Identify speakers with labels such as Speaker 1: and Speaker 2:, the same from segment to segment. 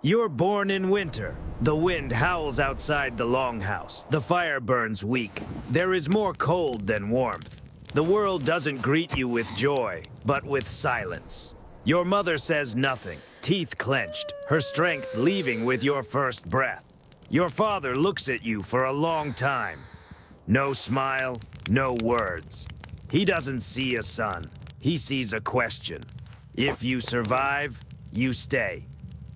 Speaker 1: You're born in winter. The wind howls outside the longhouse. The fire burns weak. There is more cold than warmth. The world doesn't greet you with joy, but with silence. Your mother says nothing, teeth clenched, her strength leaving with your first breath. Your father looks at you for a long time. No smile, no words. He doesn't see a son. He sees a question. If you survive, you stay.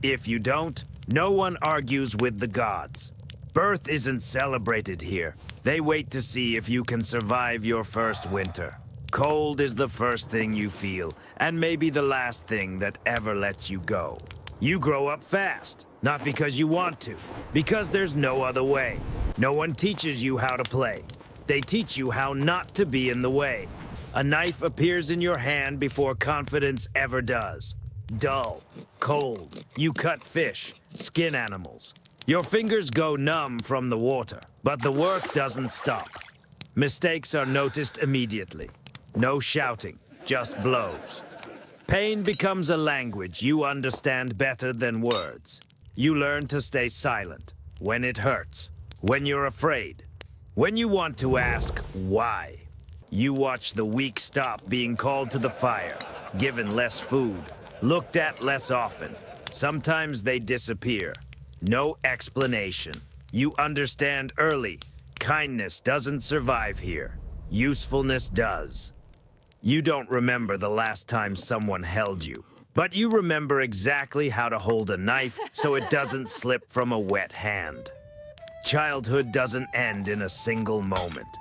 Speaker 1: If you don't, no one argues with the gods. Birth isn't celebrated here. They wait to see if you can survive your first winter. Cold is the first thing you feel, and maybe the last thing that ever lets you go. You grow up fast, not because you want to, because there's no other way. No one teaches you how to play. They teach you how not to be in the way. A knife appears in your hand before confidence ever does. Dull, cold, you cut fish, skin animals. Your fingers go numb from the water, but the work doesn't stop. Mistakes are noticed immediately. No shouting, just blows. Pain becomes a language you understand better than words. You learn to stay silent when it hurts, when you're afraid, when you want to ask why. You watch the weak stop being called to the fire, given less food, looked at less often. Sometimes they disappear. No explanation. You understand early. Kindness doesn't survive here. Usefulness does. You don't remember the last time someone held you, but you remember exactly how to hold a knife so it doesn't slip from a wet hand. Childhood doesn't end in a single moment.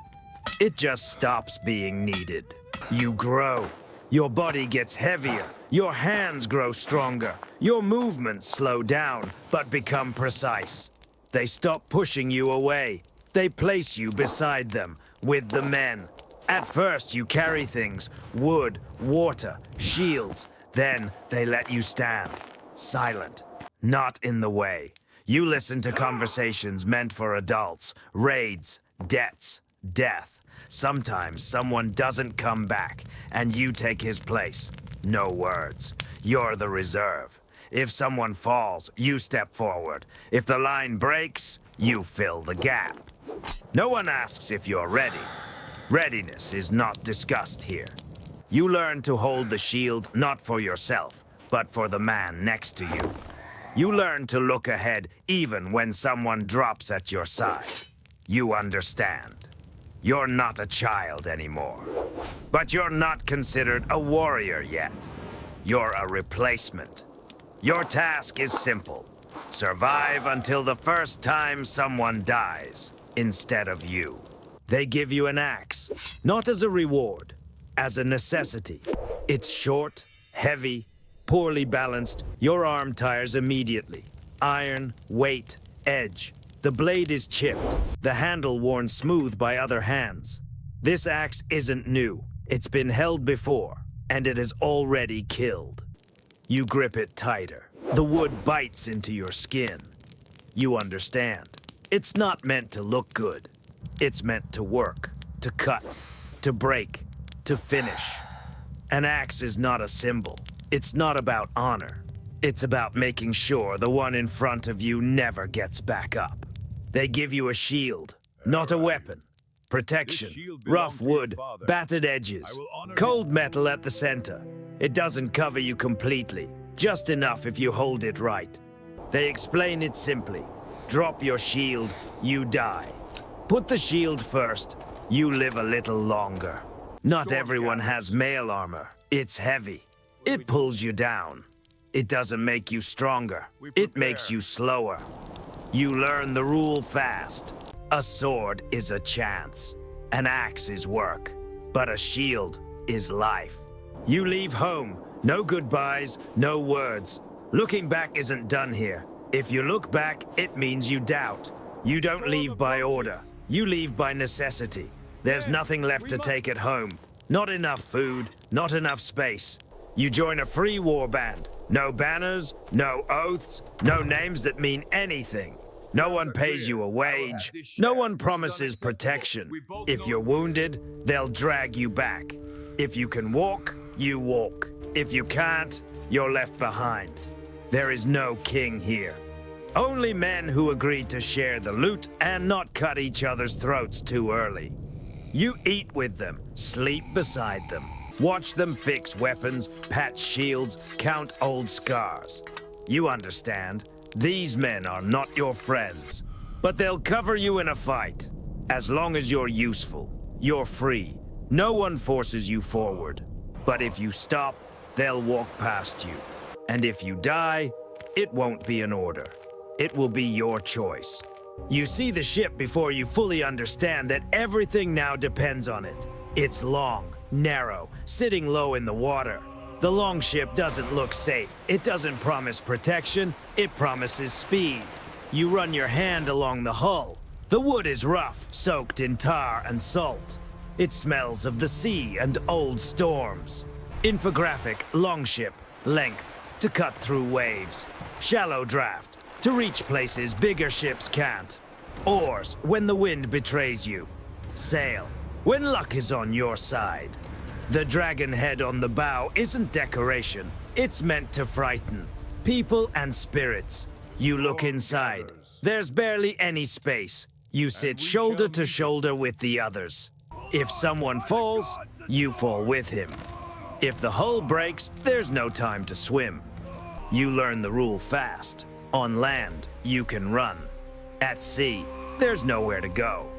Speaker 1: It just stops being needed. You grow. Your body gets heavier. Your hands grow stronger. Your movements slow down, but become precise. They stop pushing you away. They place you beside them, with the men. At first, you carry things, wood, water, shields. Then they let you stand, silent, not in the way. You listen to conversations meant for adults, raids, debts, death. Sometimes someone doesn't come back, and you take his place. No words. You're the reserve. If someone falls, you step forward. If the line breaks, you fill the gap. No one asks if you're ready. Readiness is not discussed here. You learn to hold the shield not for yourself, but for the man next to you. You learn to look ahead even when someone drops at your side. You understand. You're not a child anymore. But you're not considered a warrior yet. You're a replacement. Your task is simple. Survive until the first time someone dies, instead of you. They give you an axe, not as a reward, as a necessity. It's short, heavy, poorly balanced. Your arm tires immediately. Iron, weight, edge. The blade is chipped, the handle worn smooth by other hands. This axe isn't new. It's been held before, and it has already killed. You grip it tighter. The wood bites into your skin. You understand. It's not meant to look good. It's meant to work, to cut, to break, to finish. An axe is not a symbol. It's not about honor. It's about making sure the one in front of you never gets back up. They give you a shield, not a weapon. Protection, rough wood, battered edges, cold metal at the center. It doesn't cover you completely, just enough if you hold it right. They explain it simply. Drop your shield, you die. Put the shield first, you live a little longer. Not everyone has mail armor. It's heavy. It pulls you down. It doesn't make you stronger. It makes you slower. You learn the rule fast. A sword is a chance. An axe is work. But a shield is life. You leave home. No goodbyes, no words. Looking back isn't done here. If you look back, it means you doubt. You don't leave by order. You leave by necessity. There's nothing left to take at home. Not enough food, not enough space. You join a free war band. No banners, no oaths, no names that mean anything. No one pays you a wage. No one promises protection. If you're wounded, they'll drag you back. If you can walk, you walk. If you can't, you're left behind. There is no king here. Only men who agree to share the loot and not cut each other's throats too early. You eat with them, sleep beside them, watch them fix weapons, patch shields, count old scars. You understand, these men are not your friends, but they'll cover you in a fight. As long as you're useful, you're free. No one forces you forward. But if you stop, they'll walk past you. And if you die, it won't be an order. It will be your choice. You see the ship before you fully understand that everything now depends on it. It's long, narrow, sitting low in the water. The longship doesn't look safe. It doesn't promise protection. It promises speed. You run your hand along the hull. The wood is rough, soaked in tar and salt. It smells of the sea and old storms. Infographic, longship, length, to cut through waves. Shallow draft, to reach places bigger ships can't. Oars, when the wind betrays you. Sail, when luck is on your side. The dragon head on the bow isn't decoration. It's meant to frighten people and spirits. You look inside. There's barely any space. You sit shoulder to shoulder with the others. If someone falls, you fall with him. If the hull breaks, there's no time to swim. You learn the rule fast. On land, you can run. At sea, there's nowhere to go.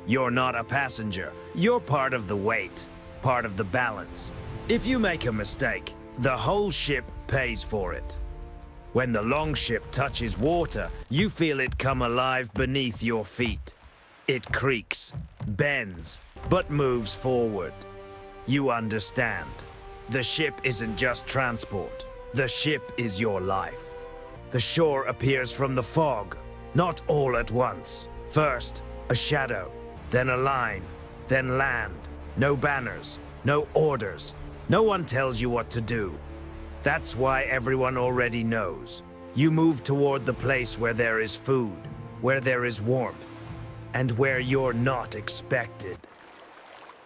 Speaker 1: You're not a passenger. You're part of the weight, part of the balance. If you make a mistake, the whole ship pays for it. When the longship touches water, you feel it come alive beneath your feet. It creaks, bends, but moves forward. You understand. The ship isn't just transport. The ship is your life. The shore appears from the fog, not all at once. First, a shadow, then a line, then land. No banners, no orders. No one tells you what to do. That's why everyone already knows. You move toward the place where there is food, where there is warmth, and where you're not expected.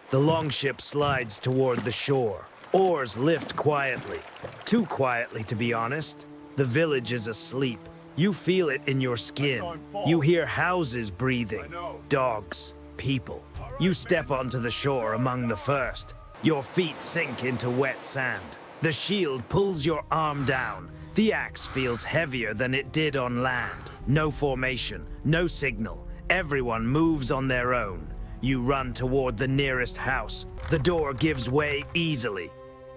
Speaker 1: The longship slides toward the shore. Oars lift quietly. Too quietly, to be honest. The village is asleep. You feel it in your skin. You hear houses breathing, dogs, people. You step onto the shore among the first. Your feet sink into wet sand. The shield pulls your arm down. The axe feels heavier than it did on land. No formation, no signal. Everyone moves on their own. You run toward the nearest house. The door gives way easily.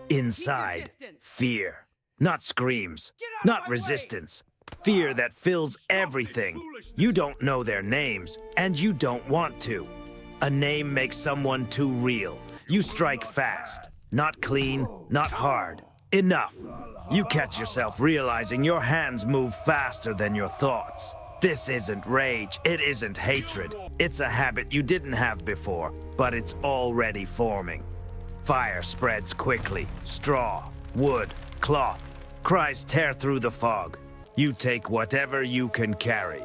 Speaker 1: Inside, fear. Not screams, not resistance. Fear that fills everything. You don't know their names, and you don't want to. A name makes someone too real. You strike fast. Not clean, not hard. Enough. You catch yourself realizing your hands move faster than your thoughts. This isn't rage, it isn't hatred. It's a habit you didn't have before, but it's already forming. Fire spreads quickly. Straw, wood, cloth. Cries tear through the fog. You take whatever you can carry.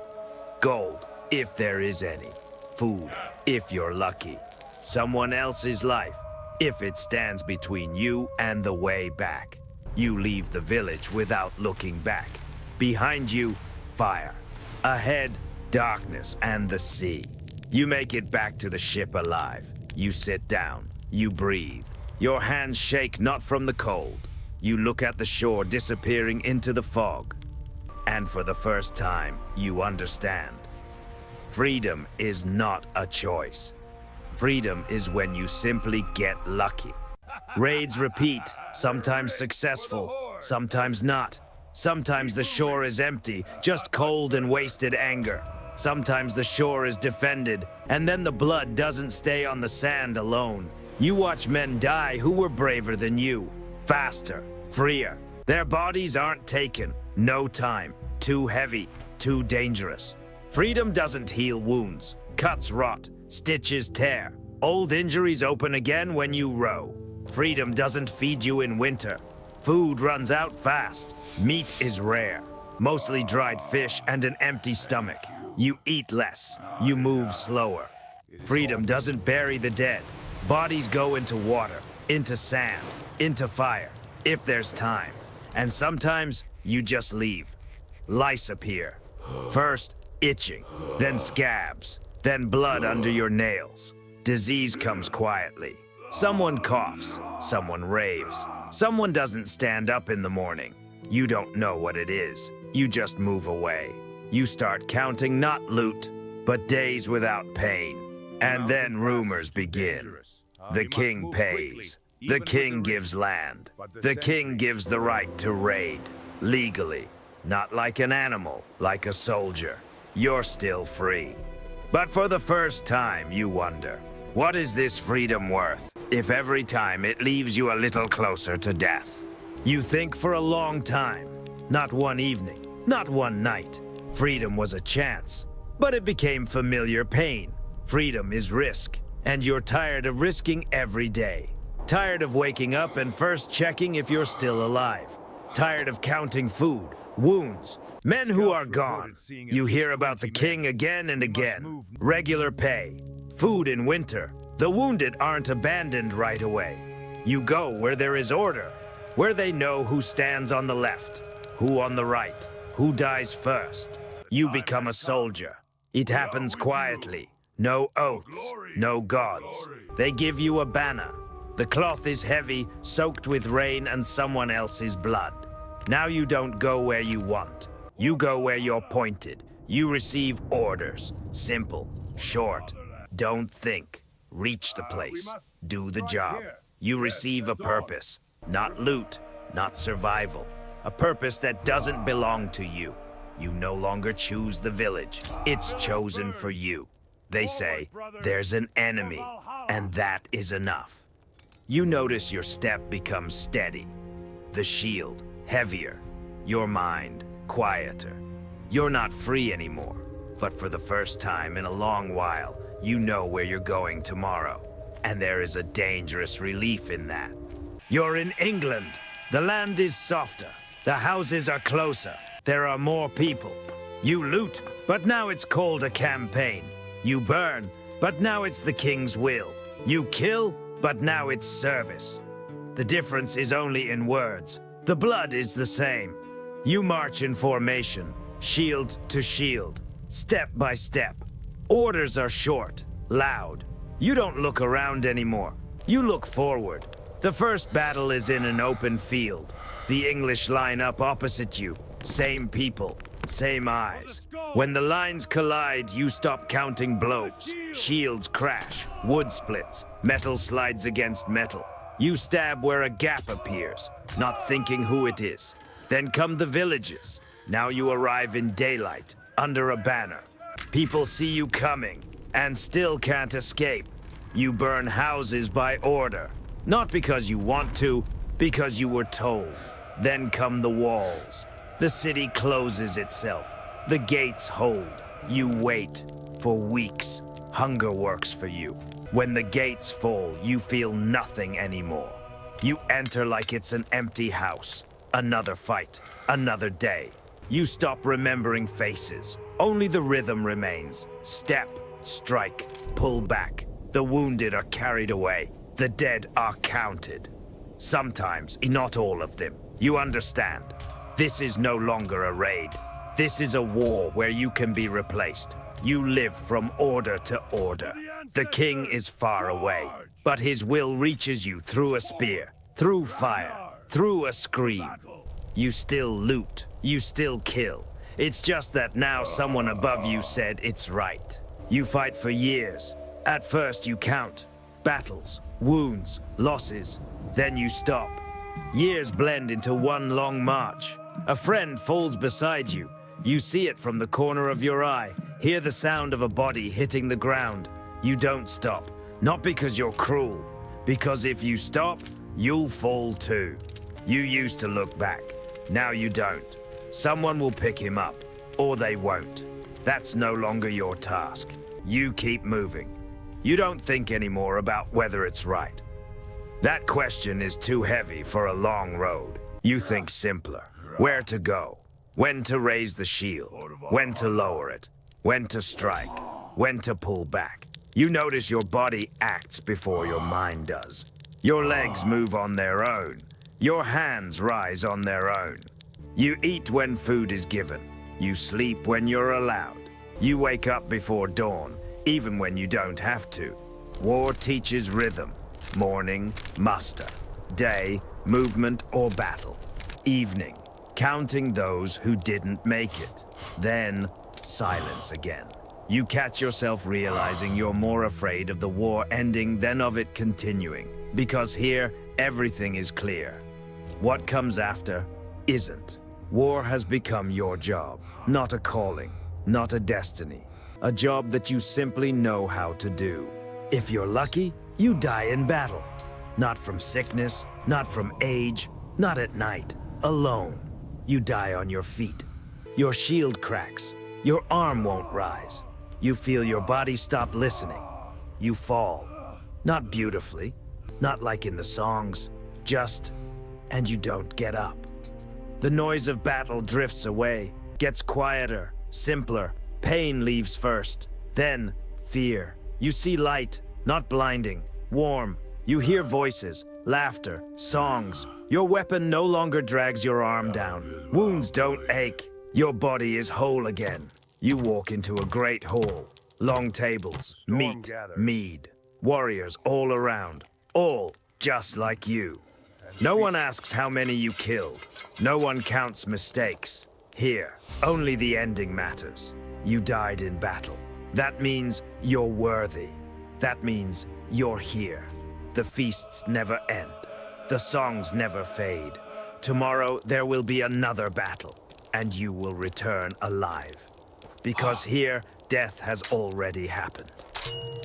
Speaker 1: Gold, if there is any. Food, if you're lucky. Someone else's life, if it stands between you and the way back. You leave the village without looking back. Behind you, fire. Ahead, darkness and the sea. You make it back to the ship alive. You sit down. You breathe. Your hands shake not from the cold. You look at the shore disappearing into the fog. And for the first time, you understand. Freedom is not a choice. Freedom is when you simply get lucky. Raids repeat, sometimes successful, sometimes not. Sometimes the shore is empty, just cold and wasted anger. Sometimes the shore is defended, and then the blood doesn't stay on the sand alone. You watch men die who were braver than you. Faster, freer. Their bodies aren't taken. No time. Too heavy. Too dangerous. Freedom doesn't heal wounds. Cuts rot. Stitches tear. Old injuries open again when you row. Freedom doesn't feed you in winter. Food runs out fast. Meat is rare. Mostly dried fish and an empty stomach. You eat less. You move slower. Freedom doesn't bury the dead. Bodies go into water, into sand, into fire, if there's time. And sometimes You just leave. Lice appear. First, itching, then scabs, then blood under your nails. Disease comes quietly. Someone coughs, someone raves, someone doesn't stand up in the morning. You don't know what it is. You just move away. You start counting not loot, but days without pain. And then rumors begin. The king pays. The king gives land. The king gives the right to raid. Legally. Not like an animal, like a soldier. You're still free. But for the first time, you wonder, what is this freedom worth if every time it leaves you a little closer to death? You think for a long time, not one evening, not one night. Freedom was a chance, but it became familiar pain. Freedom is risk, and you're tired of risking every day. Tired of waking up and first checking if you're still alive. Tired of counting food, wounds, men who are gone. You hear about the king again and again. Regular pay, food in winter. The wounded aren't abandoned right away. You go where there is order, where they know who stands on the left, who on the right, who dies first. You become a soldier. It happens quietly. No oaths, no gods. They give you a banner. The cloth is heavy, soaked with rain and someone else's blood. Now you don't go where you want. You go where you're pointed. You receive orders. Simple, short. Don't think. Reach the place. Do the job. You receive a purpose. Not loot, not survival. A purpose that doesn't belong to you. You no longer choose the village. It's chosen for you. They say, there's an enemy, and that is enough. You notice your step becomes steady. The shield, heavier. Your mind, quieter. You're not free anymore, but for the first time in a long while, you know where you're going tomorrow. And there is a dangerous relief in that. You're in England. The land is softer. The houses are closer. There are more people. You loot, but now it's called a campaign. You burn, but now it's the king's will. You kill, but now it's service. The difference is only in words. The blood is the same. You march in formation, shield to shield, step by step. Orders are short, loud. You don't look around anymore. You look forward. The first battle is in an open field. The English line up opposite you. Same people, same eyes. When the lines collide, you stop counting blows. Shields crash, wood splits, metal slides against metal. You stab where a gap appears, not thinking who it is. Then come the villages. Now you arrive in daylight, under a banner. People see you coming, and still can't escape. You burn houses by order. Not because you want to, because you were told. Then come the walls. The city closes itself. The gates hold. You wait. For weeks, hunger works for you. When the gates fall, you feel nothing anymore. You enter like it's an empty house. Another fight, another day. You stop remembering faces. Only the rhythm remains. Step, strike, pull back. The wounded are carried away. The dead are counted. Sometimes, not all of them. You understand. This is no longer a raid. This is a war where you can be replaced. You live from order to order. The king is far away, but his will reaches you through a spear, through fire, through a scream. You still loot. You still kill. It's just that now someone above you said it's right. You fight for years. At first you count. Battles, wounds, losses. Then you stop. Years blend into one long march. A friend falls beside you. You see it from the corner of your eye. Hear the sound of a body hitting the ground. You don't stop. Not because you're cruel. Because if you stop, you'll fall too. You used to look back. Now you don't. Someone will pick him up. Or they won't. That's no longer your task. You keep moving. You don't think anymore about whether it's right. That question is too heavy for a long road. You think simpler. Where to go. When to raise the shield. When to lower it. When to strike. When to pull back. You notice your body acts before your mind does. Your legs move on their own. Your hands rise on their own. You eat when food is given. You sleep when you're allowed. You wake up before dawn, even when you don't have to. War teaches rhythm. Morning, muster. Day, movement or battle. Evening, counting those who didn't make it. Then, silence again. You catch yourself realizing you're more afraid of the war ending than of it continuing. Because here, everything is clear. What comes after isn't. War has become your job, not a calling, not a destiny. A job that you simply know how to do. If you're lucky, you die in battle. Not from sickness, not from age, not at night, alone. You die on your feet. Your shield cracks. Your arm won't rise. You feel your body stop listening. You fall. Not beautifully, not like in the songs, just, and you don't get up. The noise of battle drifts away, gets quieter, simpler. Pain leaves first, then fear. You see light, not blinding, warm. You hear voices, laughter, songs. Your weapon no longer drags your arm down. Wounds don't ache. Your body is whole again. You walk into a great hall. Long tables, meat, mead. Warriors all around, all just like you. No one asks how many you killed. No one counts mistakes. Here, only the ending matters. You died in battle. That means you're worthy. That means you're here. The feasts never end. The songs never fade. Tomorrow there will be another battle, and you will return alive. Because here, death has already happened.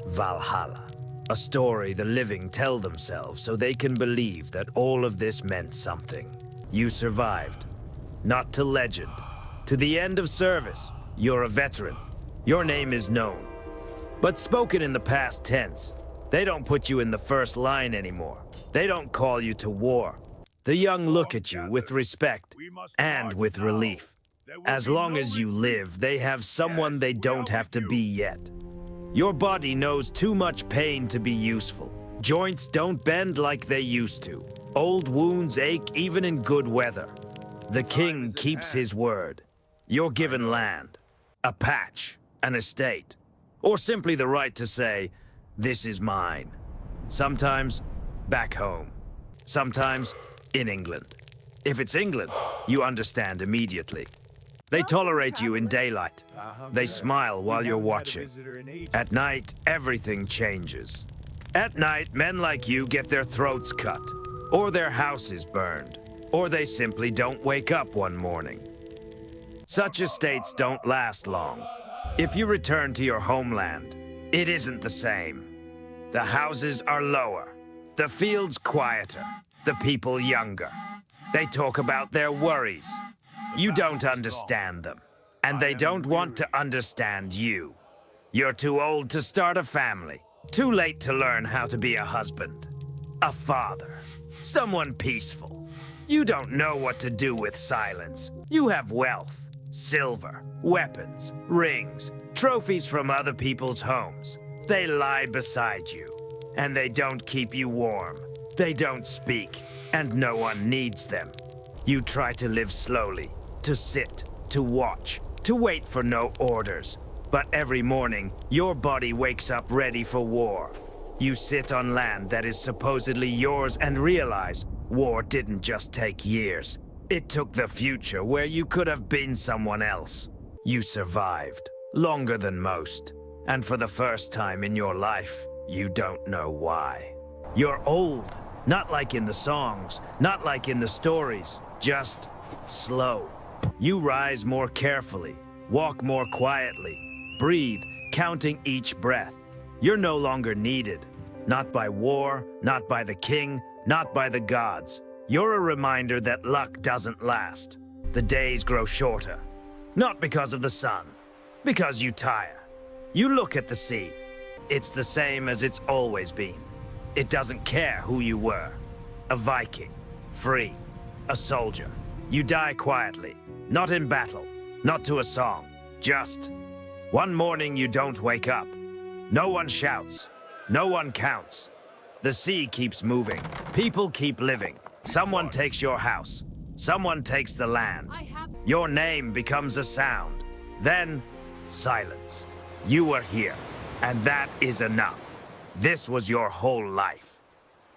Speaker 1: Valhalla. A story the living tell themselves so they can believe that all of this meant something. You survived. Not to legend. To the end of service. You're a veteran. Your name is known. But spoken in the past tense. They don't put you in the first line anymore. They don't call you to war. The young look at you with respect and with relief. As long as you live, they have someone they don't have to be yet. Your body knows too much pain to be useful. Joints don't bend like they used to. Old wounds ache even in good weather. The king keeps his word. You're given land, a patch, an estate, or simply the right to say, "This is mine." Sometimes back home. Sometimes in England. If it's England, you understand immediately. They tolerate you in daylight. They smile while you're watching. At night, everything changes. At night, men like you get their throats cut, or their houses burned, or they simply don't wake up one morning. Such estates don't last long. If you return to your homeland, it isn't the same. The houses are lower, the fields quieter, the people younger. They talk about their worries. You don't understand them, and they don't want to understand you. You're too old to start a family, too late to learn how to be a husband, a father, someone peaceful. You don't know what to do with silence. You have wealth, silver, weapons, rings, trophies from other people's homes. They lie beside you, and they don't keep you warm. They don't speak, and no one needs them. You try to live slowly, to sit, to watch, to wait for no orders. But every morning, your body wakes up ready for war. You sit on land that is supposedly yours and realize war didn't just take years. It took the future where you could have been someone else. You survived, longer than most. And for the first time in your life, you don't know why. You're old, not like in the songs, not like in the stories, just slow. You rise more carefully, walk more quietly, breathe, counting each breath. You're no longer needed. Not by war, not by the king, not by the gods. You're a reminder that luck doesn't last. The days grow shorter. Not because of the sun, because you tire. You look at the sea. It's the same as it's always been. It doesn't care who you were. A Viking, free, a soldier. You die quietly, not in battle, not to a song, just one morning you don't wake up. No one shouts, no one counts. The sea keeps moving, people keep living. Someone takes your house, Someone takes the land. Your name becomes a sound. Then, silence. You were here, and that is enough. This was your whole life.